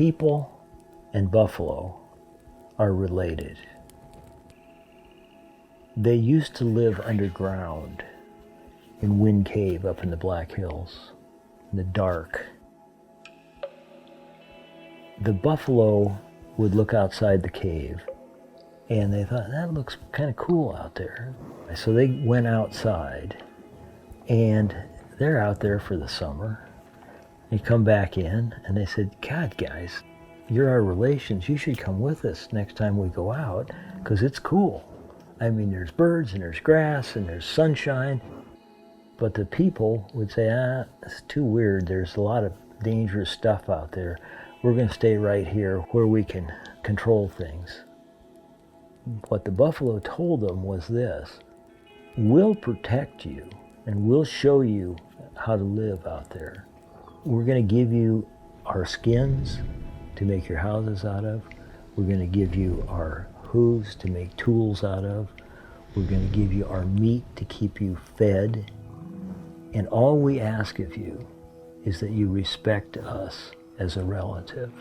People and buffalo are related. They used to live underground in Wind Cave up in the Black Hills, in the dark. The buffalo would look outside the cave, and they thought, that looks kind of cool out there. So they went outside, and they're out there for the summer. They come back in, and they said, God, guys, you're our relations. You should come with us next time we go out, because it's cool. I mean, there's birds, and there's grass, and there's sunshine. But the people would say, it's too weird. There's a lot of dangerous stuff out there. We're going to stay right here where we can control things. What the buffalo told them was this: we'll protect you and we'll show you how to live out there. We're going to give you our skins to make your houses out of. We're going to give you our hooves to make tools out of. We're going to give you our meat to keep you fed. And all we ask of you is that you respect us as a relative.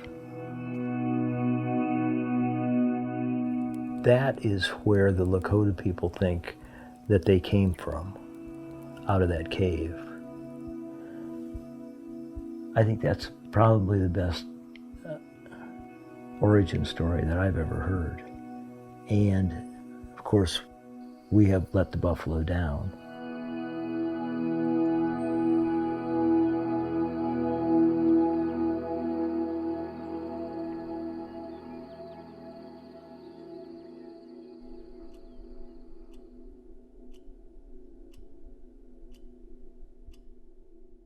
That is where the Lakota people think that they came from, out of that cave. I think that's probably the best origin story that I've ever heard. And of course, we have let the buffalo down.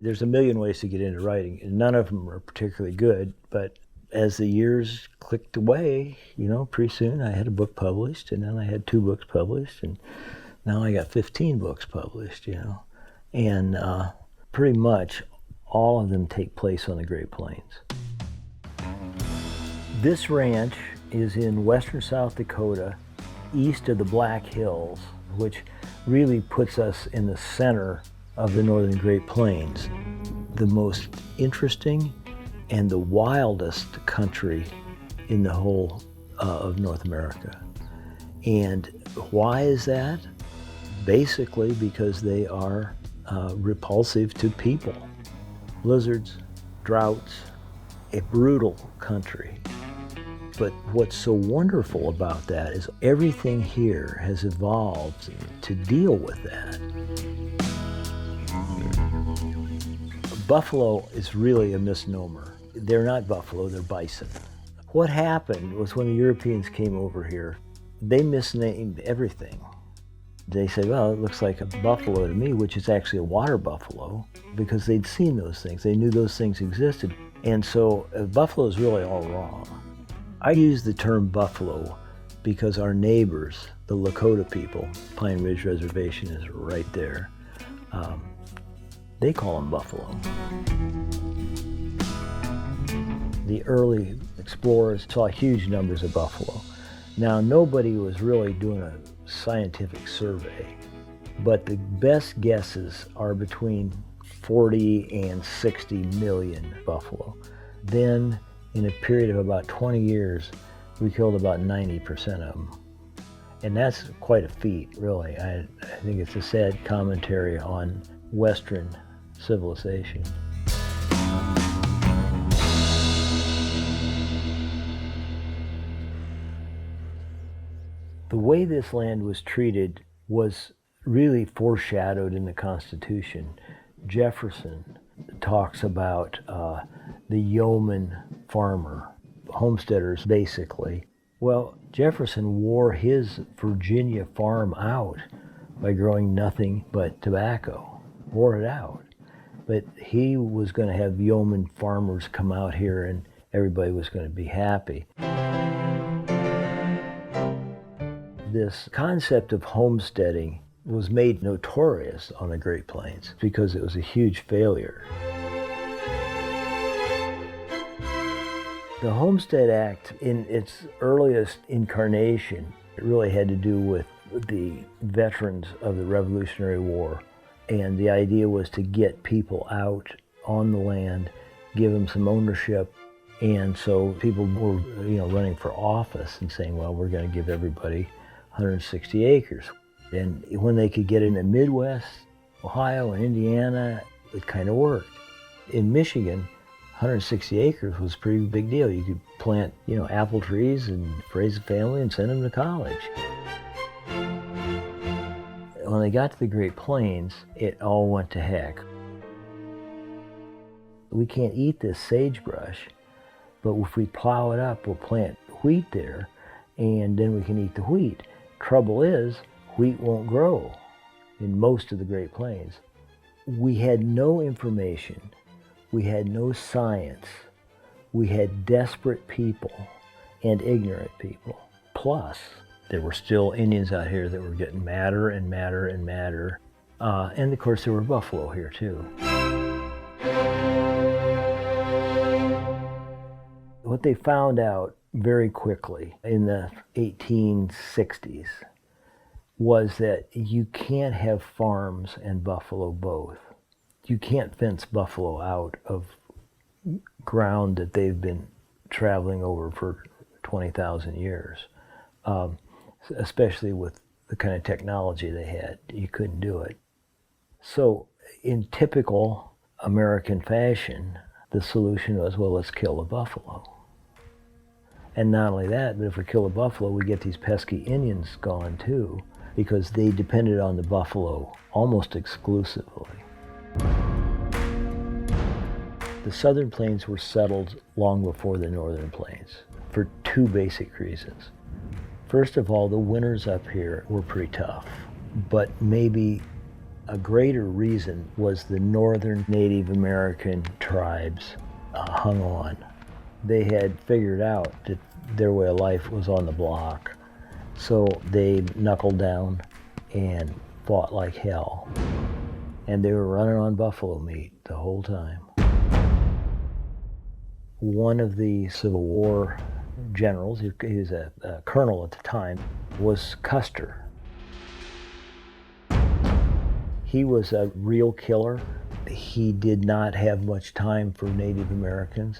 There's a million ways to get into writing, and none of them are particularly good, but as the years clicked away, pretty soon I had a book published, and then I had 2 books published, and now I got 15 books published, and pretty much all of them take place on the Great Plains. This ranch is in western South Dakota, east of the Black Hills, which really puts us in the center of the northern Great Plains, the most interesting and the wildest country in the whole of North America. And why is that? Basically because they are repulsive to people. Blizzards, droughts, a brutal country. But what's so wonderful about that is everything here has evolved to deal with that. Buffalo is really a misnomer. They're not buffalo, they're bison. What happened was when the Europeans came over here, they misnamed everything. They said, well, it looks like a buffalo to me, which is actually a water buffalo, because they'd seen those things. They knew those things existed. And so buffalo is really all wrong. I use the term buffalo because our neighbors, the Lakota people, Pine Ridge Reservation is right there. They call them buffalo. The early explorers saw huge numbers of buffalo. Now, nobody was really doing a scientific survey, but the best guesses are between 40 and 60 million buffalo. Then, in a period of about 20 years, we killed about 90% of them. And that's quite a feat, really. I think it's a sad commentary on Western civilization. The way this land was treated was really foreshadowed in the Constitution. Jefferson talks about the yeoman farmer, homesteaders basically. Well, Jefferson wore his Virginia farm out by growing nothing but tobacco, wore it out. But he was going to have yeoman farmers come out here and everybody was going to be happy. This concept of homesteading was made notorious on the Great Plains because it was a huge failure. The Homestead Act, in its earliest incarnation, it really had to do with the veterans of the Revolutionary War. And the idea was to get people out on the land, give them some ownership, And so people were, running for office and saying, well, we're going to give everybody 160 acres. And when they could get in the Midwest, Ohio and Indiana, it kind of worked. In Michigan, 160 acres was a pretty big deal. You could plant, apple trees and raise a family and send them to college. When they got to the Great Plains, it all went to heck. We can't eat this sagebrush, but if we plow it up, we'll plant wheat there, and then we can eat the wheat. Trouble is, wheat won't grow in most of the Great Plains. We had no information. We had no science. We had desperate people and ignorant people. Plus, there were still Indians out here that were getting madder and madder and madder. And of course, there were buffalo here too. What they found out very quickly in the 1860s was that you can't have farms and buffalo both. You can't fence buffalo out of ground that they've been traveling over for 20,000 years, especially with the kind of technology they had. You couldn't do it. So in typical American fashion, the solution was, well, let's kill the buffalo. And not only that, but if we kill the buffalo, we get these pesky Indians gone too, because they depended on the buffalo almost exclusively. The Southern Plains were settled long before the Northern Plains for two basic reasons. First of all, the winters up here were pretty tough, but maybe a greater reason was the northern Native American tribes hung on. They had figured out that their way of life was on the block, so they knuckled down and fought like hell. And they were running on buffalo meat the whole time. One of the Civil War generals, he was a colonel at the time, was Custer. He was a real killer. He did not have much time for Native Americans.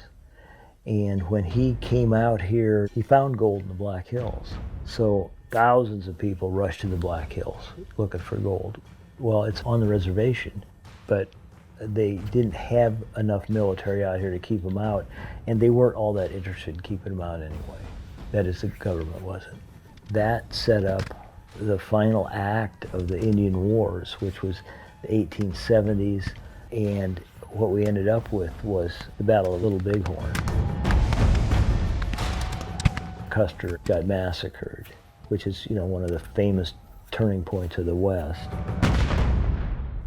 And when he came out here, he found gold in the Black Hills. So thousands of people rushed to the Black Hills looking for gold. Well, it's on the reservation, but they didn't have enough military out here to keep them out, and they weren't all that interested in keeping them out anyway. That is, the government wasn't. That set up the final act of the Indian Wars, which was the 1870s, and what we ended up with was the Battle of Little Bighorn. Custer got massacred, which is, one of the famous turning points of the West.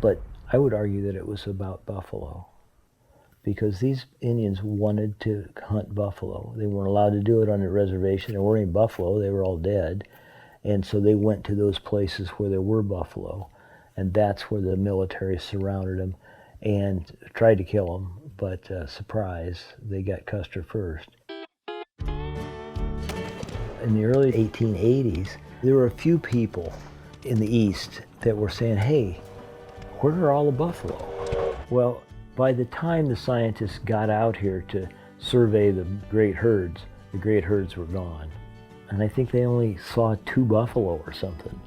But I would argue that it was about buffalo, because these Indians wanted to hunt buffalo. They weren't allowed to do it on the reservation. There weren't any buffalo, they were all dead. And so they went to those places where there were buffalo, and that's where the military surrounded them and tried to kill them, but surprise, they got Custer first. In the early 1880s, there were a few people in the East that were saying, hey, where are all the buffalo? Well, by the time the scientists got out here to survey the great herds were gone. And I think they only saw 2 buffalo or something,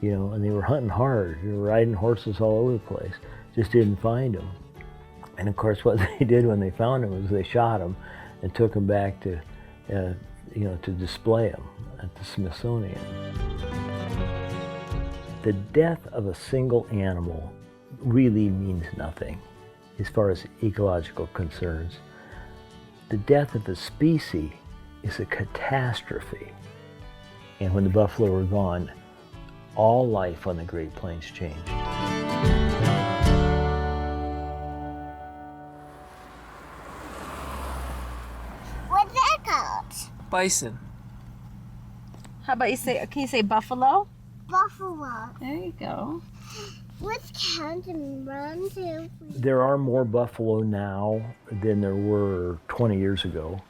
and they were hunting hard. They were riding horses all over the place, just didn't find them. And of course, what they did when they found them was they shot them and took them back to, to display them at the Smithsonian. The death of a single animal really means nothing as far as ecological concerns. The death of a species is a catastrophe. And when the buffalo were gone, all life on the Great Plains changed. What's that called? Bison. How about can you say buffalo? Buffalo. There you go. Let's count and run to. There are more buffalo now than there were 20 years ago.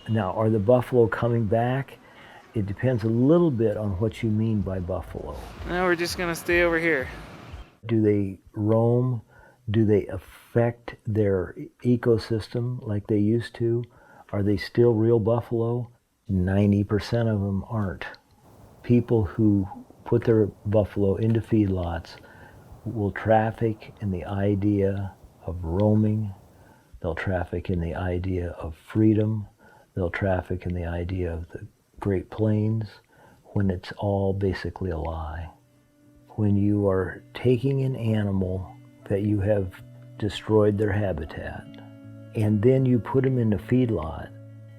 Now, are the buffalo coming back? It depends a little bit on what you mean by buffalo. Now we're just gonna stay over here. Do they roam? Do they affect their ecosystem like they used to? Are they still real buffalo? 90% of them aren't. People who put their buffalo into feedlots will traffic in the idea of roaming. They'll traffic in the idea of freedom. They'll traffic in the idea of the Great Plains, when it's all basically a lie. When you are taking an animal that you have destroyed their habitat, and then you put them in a feedlot,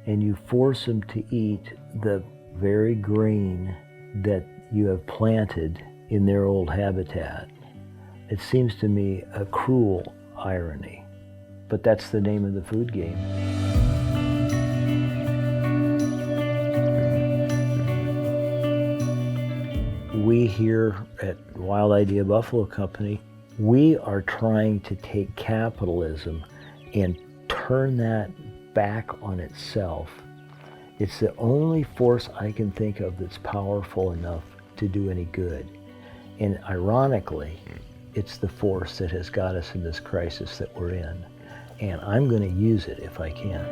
and you force them to eat the very grain that you have planted in their old habitat, it seems to me a cruel irony. But that's the name of the food game. We here at Wild Idea Buffalo Company, we are trying to take capitalism and turn that back on itself. It's the only force I can think of that's powerful enough to do any good. And ironically, it's the force that has got us in this crisis that we're in. And I'm going to use it if I can.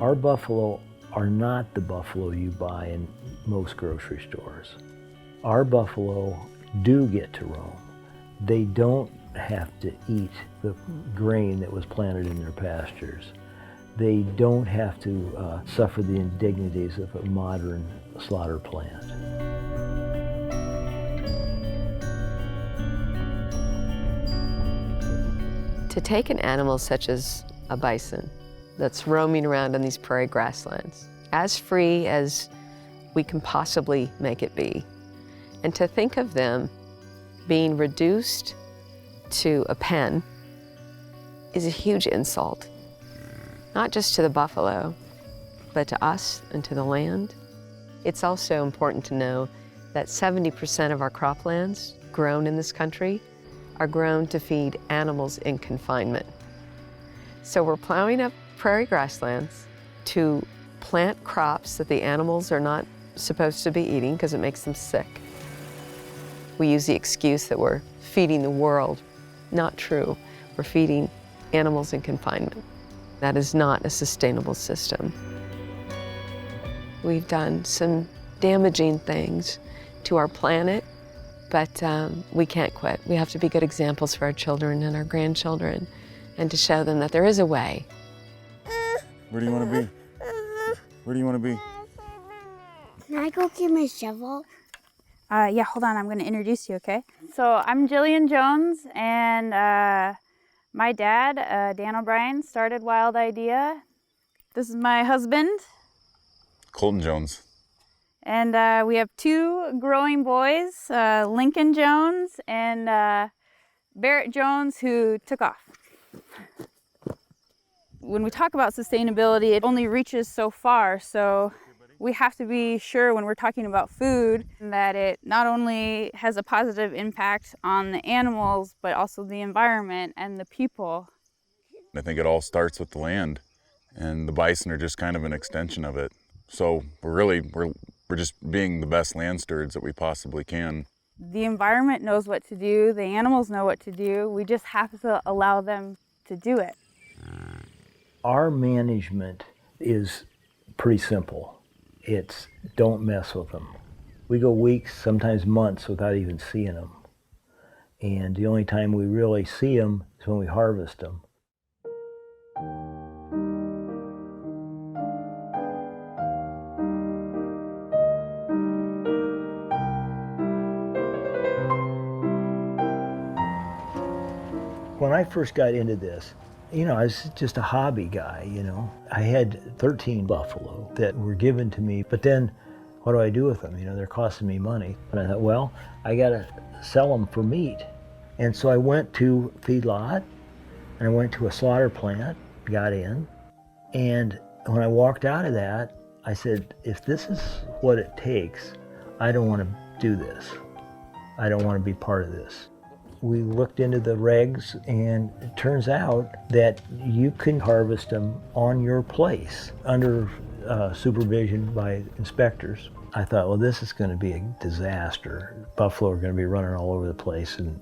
Our buffalo are not the buffalo you buy in most grocery stores. Our buffalo do get to roam. They don't have to eat the grain that was planted in their pastures. They don't have to suffer the indignities of a modern slaughter plant. To take an animal such as a bison that's roaming around on these prairie grasslands, as free as we can possibly make it be, and to think of them being reduced to a pen is a huge insult, not just to the buffalo, but to us and to the land. It's also important to know that 70% of our croplands grown in this country are grown to feed animals in confinement. So we're plowing up prairie grasslands to plant crops that the animals are not supposed to be eating because it makes them sick. We use the excuse that we're feeding the world. Not true. We're feeding animals in confinement. That is not a sustainable system. We've done some damaging things to our planet, but we can't quit. We have to be good examples for our children and our grandchildren, and to show them that there is a way. Where do you want to be? Where do you want to be? Can I go get my shovel? Yeah, hold on, I'm going to introduce you, okay? So I'm Jillian Jones, and my dad, Dan O'Brien, started Wild Idea. This is my husband. Colton Jones. And we have two growing boys, Lincoln Jones and Barrett Jones, who took off. When we talk about sustainability, it only reaches so far, so we have to be sure when we're talking about food that it not only has a positive impact on the animals, but also the environment and the people. I think it all starts with the land, and the bison are just kind of an extension of it. So we're just being the best land stewards that we possibly can. The environment knows what to do, the animals know what to do, we just have to allow them to do it. Our management is pretty simple. It's don't mess with them. We go weeks, sometimes months without even seeing them. And the only time we really see them is when we harvest them. When I first got into this, I was just a hobby guy, I had 13 buffalo that were given to me, but then what do I do with them? They're costing me money. But I thought, well, I gotta sell them for meat. And so I went to feedlot, and I went to a slaughter plant, got in, and when I walked out of that, I said, if this is what it takes, I don't want to do this. I don't want to be part of this. We looked into the regs, and it turns out that you can harvest them on your place under supervision by inspectors. I thought, well, this is going to be a disaster. Buffalo are going to be running all over the place, and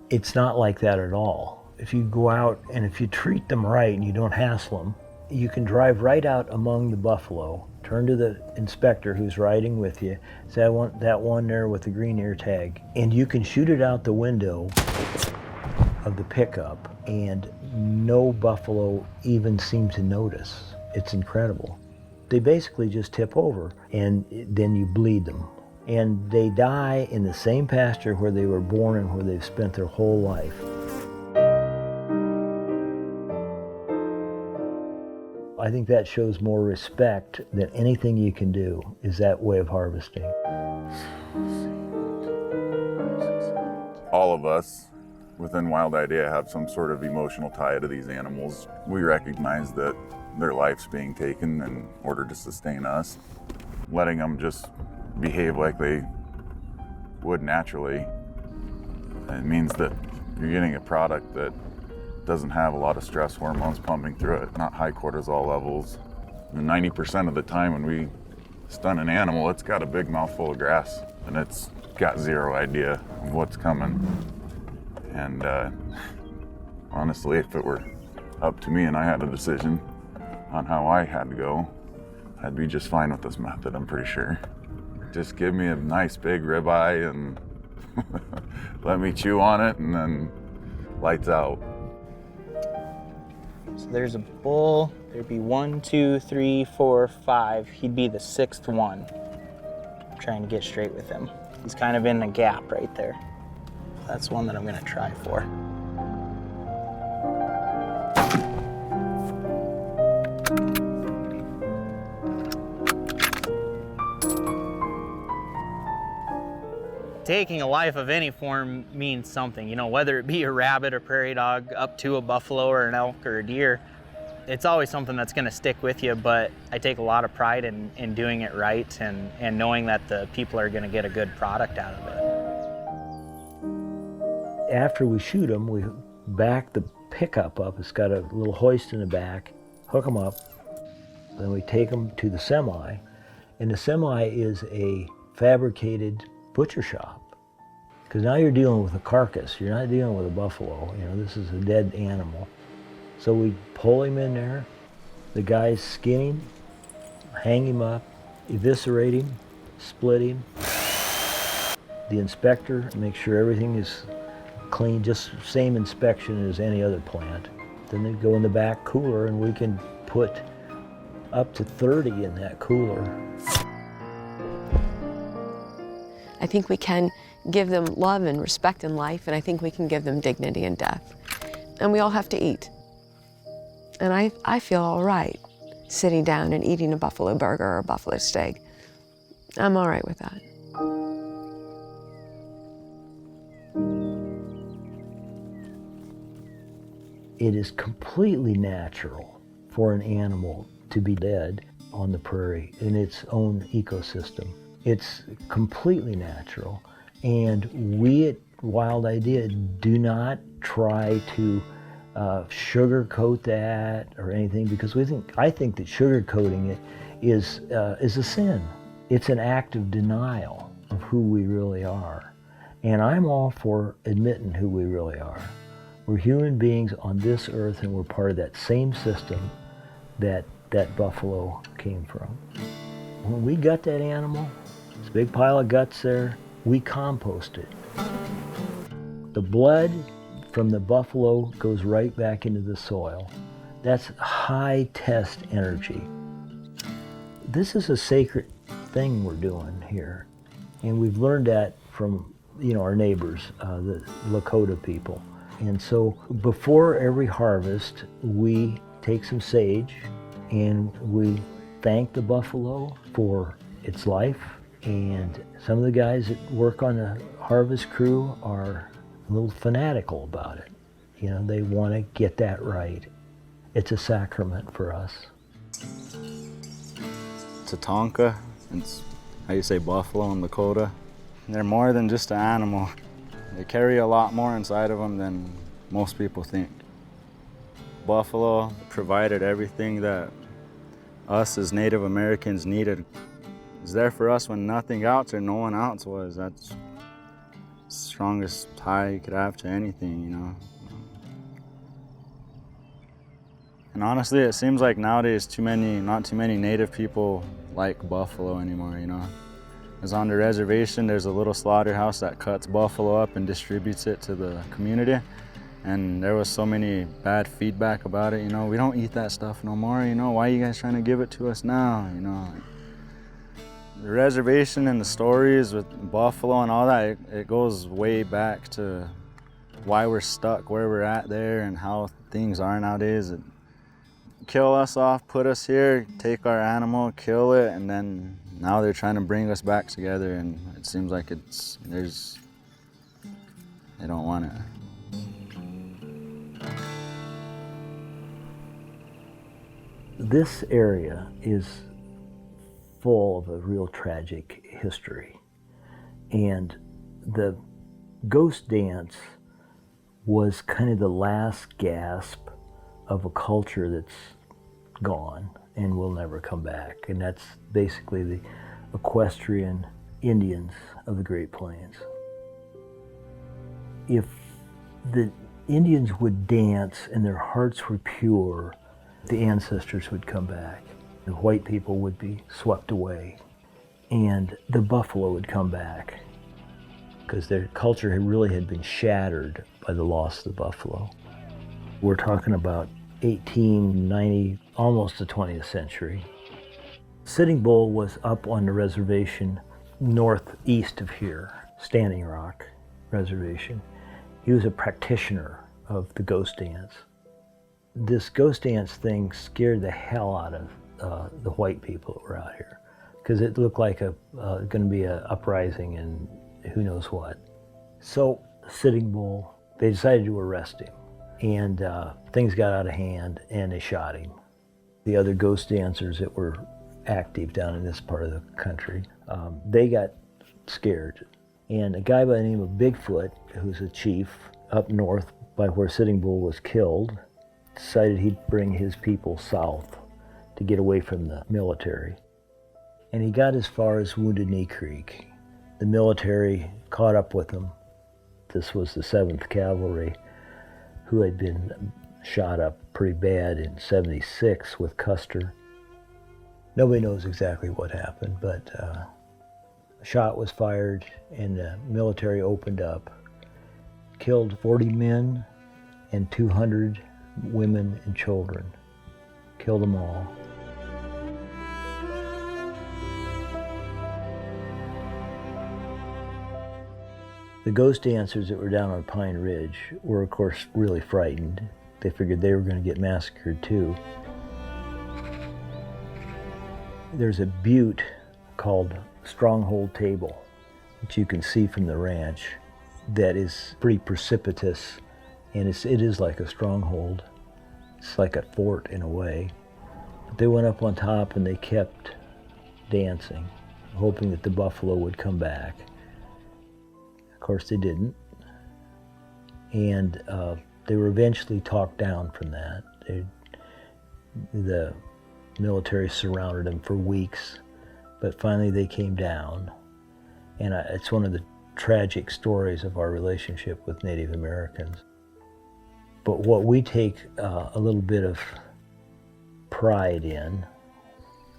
it's not like that at all. if you go out and if you treat them right and you don't hassle them, you can drive right out among the buffalo, turn to the inspector who's riding with you, say, I want that one there with the green ear tag, and you can shoot it out the window of the pickup and no buffalo even seem to notice. It's incredible. They basically just tip over and then you bleed them. And they die in the same pasture where they were born and where they've spent their whole life. I think that shows more respect than anything you can do, is that way of harvesting. All of us within Wild Idea have some sort of emotional tie to these animals. We recognize that their life's being taken in order to sustain us. Letting them just behave like they would naturally, it means that you're getting a product that doesn't have a lot of stress hormones pumping through it, not high cortisol levels. And 90% of the time when we stun an animal, it's got a big mouthful of grass and it's got zero idea of what's coming. And honestly, if it were up to me and I had a decision on how I had to go, I'd be just fine with this method, I'm pretty sure. Just give me a nice big ribeye and let me chew on it and then lights out. So there's a bull, there'd be 1, 2, 3, 4, 5. He'd be the 6th one. I'm trying to get straight with him. He's kind of in the gap right there. That's one that I'm gonna try for. Taking a life of any form means something, you know, whether it be a rabbit, a prairie dog, up to a buffalo or an elk or a deer. It's always something that's gonna stick with you, but I take a lot of pride in doing it right and knowing that the people are gonna get a good product out of it. After we shoot them, we back the pickup up. It's got a little hoist in the back, hook them up, then we take them to the semi, and the semi is a fabricated butcher shop. Because now you're dealing with a carcass, you're not dealing with a buffalo, you know, this is a dead animal. So we pull him in there, the guys skin him, hang him up, eviscerate him, split him. The inspector makes sure everything is clean, just same inspection as any other plant. Then they go in the back cooler and we can put up to 30 in that cooler. I think we can give them love and respect in life, and I think we can give them dignity in death. And we all have to eat. And I feel all right sitting down and eating a buffalo burger or a buffalo steak. I'm all right with that. It is completely natural for an animal to be dead on the prairie in its own ecosystem. It's completely natural, and we at Wild Idea do not try to sugarcoat that or anything, because I think that sugarcoating it is a sin. It's an act of denial of who we really are, and I'm all for admitting who we really are. We're human beings on this earth, and we're part of that same system that buffalo came from. When we gut that animal, this big pile of guts there, we compost it. The blood from the buffalo goes right back into the soil. That's high test energy. This is a sacred thing we're doing here. And we've learned that from, you know, our neighbors, the Lakota people. And so before every harvest, we take some sage and we thank the buffalo for its life. And some of the guys that work on the harvest crew are a little fanatical about it. You know, they want to get that right. It's a sacrament for us. It's a tonka. It's how you say buffalo in Lakota. They're more than just an animal. They carry a lot more inside of them than most people think. Buffalo provided everything that us as Native Americans needed. It's there for us when nothing else or no one else was. That's the strongest tie you could have to anything, you know. And honestly, it seems like nowadays not too many native people like buffalo anymore, you know. Because on the reservation, there's a little slaughterhouse that cuts buffalo up and distributes it to the community. And there was so many bad feedback about it, you know, we don't eat that stuff no more, you know, why are you guys trying to give it to us now, you know. The reservation and the stories with buffalo and all that, it goes way back to why we're stuck where we're at there and how things are nowadays. Kill us off, put us here, take our animal, kill it, and then now they're trying to bring us back together, and it seems like they don't want it. This area is full of a real tragic history, and the ghost dance was kind of the last gasp of a culture that's gone and will never come back, and that's basically the equestrian Indians of the Great Plains. If the Indians would dance and their hearts were pure, the ancestors would come back. The white people would be swept away, and the buffalo would come back, because their culture had been shattered by the loss of the buffalo. We're talking about 1890, almost the 20th century. Sitting Bull was up on the reservation northeast of here, Standing Rock Reservation. He was a practitioner of the ghost dance. This ghost dance thing scared the hell out of the white people that were out here, because it looked like going to be an uprising and who knows what. So Sitting Bull, they decided to arrest him, and things got out of hand and they shot him. The other ghost dancers that were active down in this part of the country, they got scared. And a guy by the name of Bigfoot, who's a chief up north by where Sitting Bull was killed, decided he'd bring his people south to get away from the military. And he got as far as Wounded Knee Creek. The military caught up with him. This was the 7th Cavalry, who had been shot up pretty bad in '76 with Custer. Nobody knows exactly what happened, but a shot was fired and the military opened up, killed 40 men and 200 women and children, killed them all. The ghost dancers that were down on Pine Ridge were, of course, really frightened. They figured they were going to get massacred too. There's a butte called Stronghold Table, which you can see from the ranch, that is pretty precipitous, and it is like a stronghold. It's like a fort in a way. But they went up on top and they kept dancing, hoping that the buffalo would come back. Of course they didn't, and they were eventually talked down from that. The military surrounded them for weeks, but finally they came down, and it's one of the tragic stories of our relationship with Native Americans. But what we take a little bit of pride in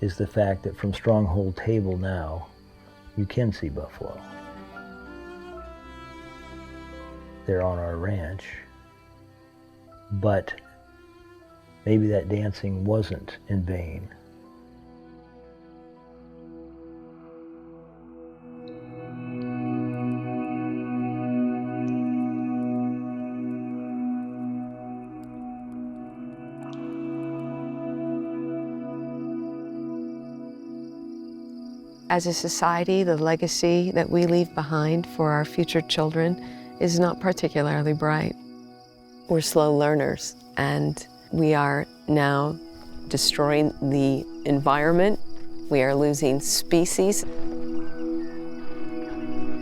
is the fact that from Stronghold Table now, you can see buffalo. They're on our ranch, but maybe that dancing wasn't in vain. As a society, the legacy that we leave behind for our future children is not particularly bright. We're slow learners, and we are now destroying the environment. We are losing species.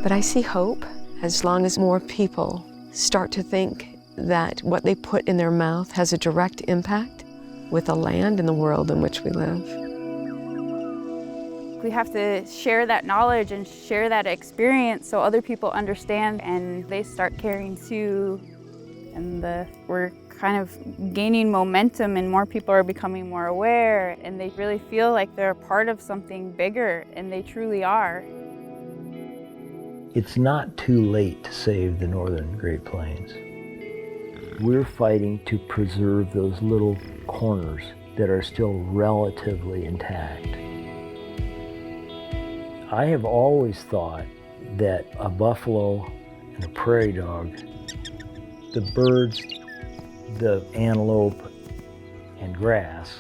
But I see hope as long as more people start to think that what they put in their mouth has a direct impact with the land and the world in which we live. We have to share that knowledge and share that experience so other people understand and they start caring too. And we're kind of gaining momentum and more people are becoming more aware and they really feel like they're a part of something bigger, and they truly are. It's not too late to save the northern Great Plains. We're fighting to preserve those little corners that are still relatively intact. I have always thought that a buffalo and a prairie dog, the birds, the antelope, and grass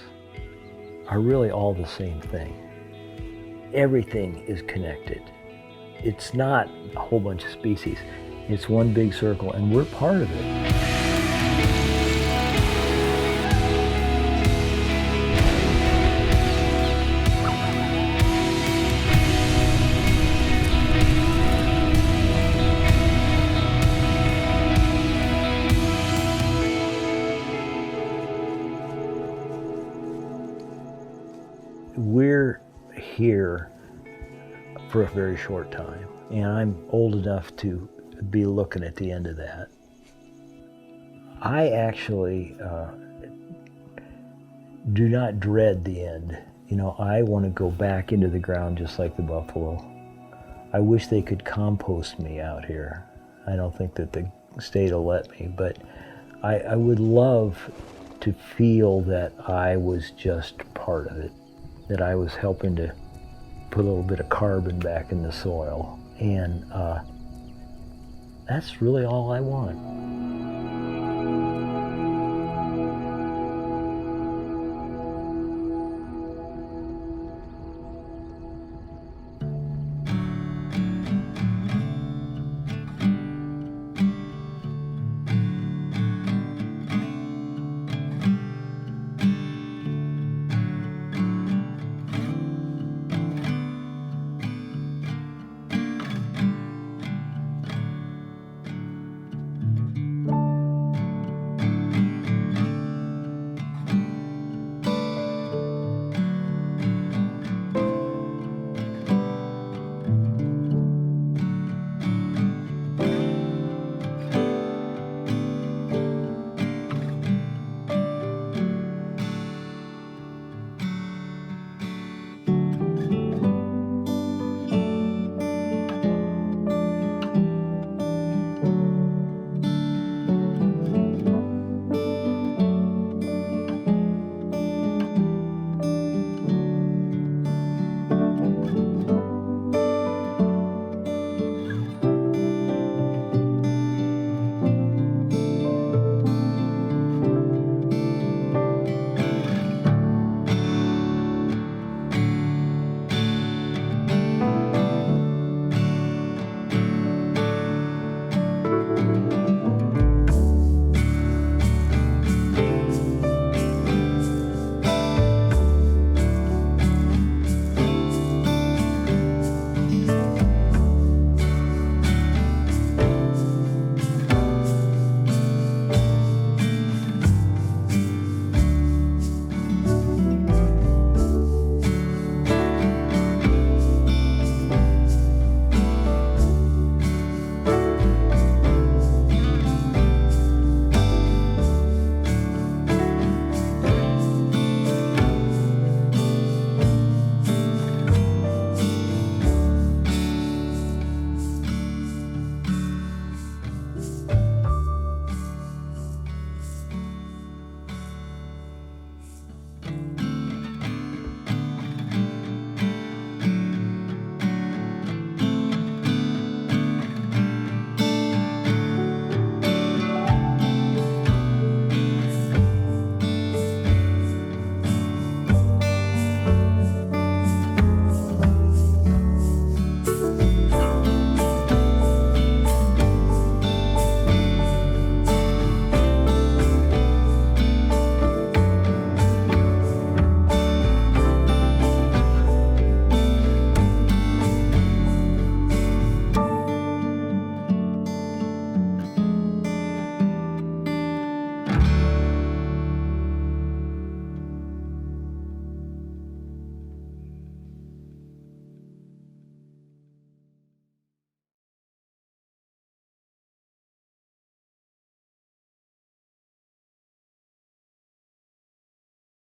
are really all the same thing. Everything is connected. It's not a whole bunch of species. It's one big circle, and we're part of it. We're here for a very short time, and I'm old enough to be looking at the end of that. I actually do not dread the end. You know, I want to go back into the ground just like the buffalo. I wish they could compost me out here. I don't think that the state will let me, but I would love to feel that I was just part of it, that I was helping to put a little bit of carbon back in the soil. And that's really all I want.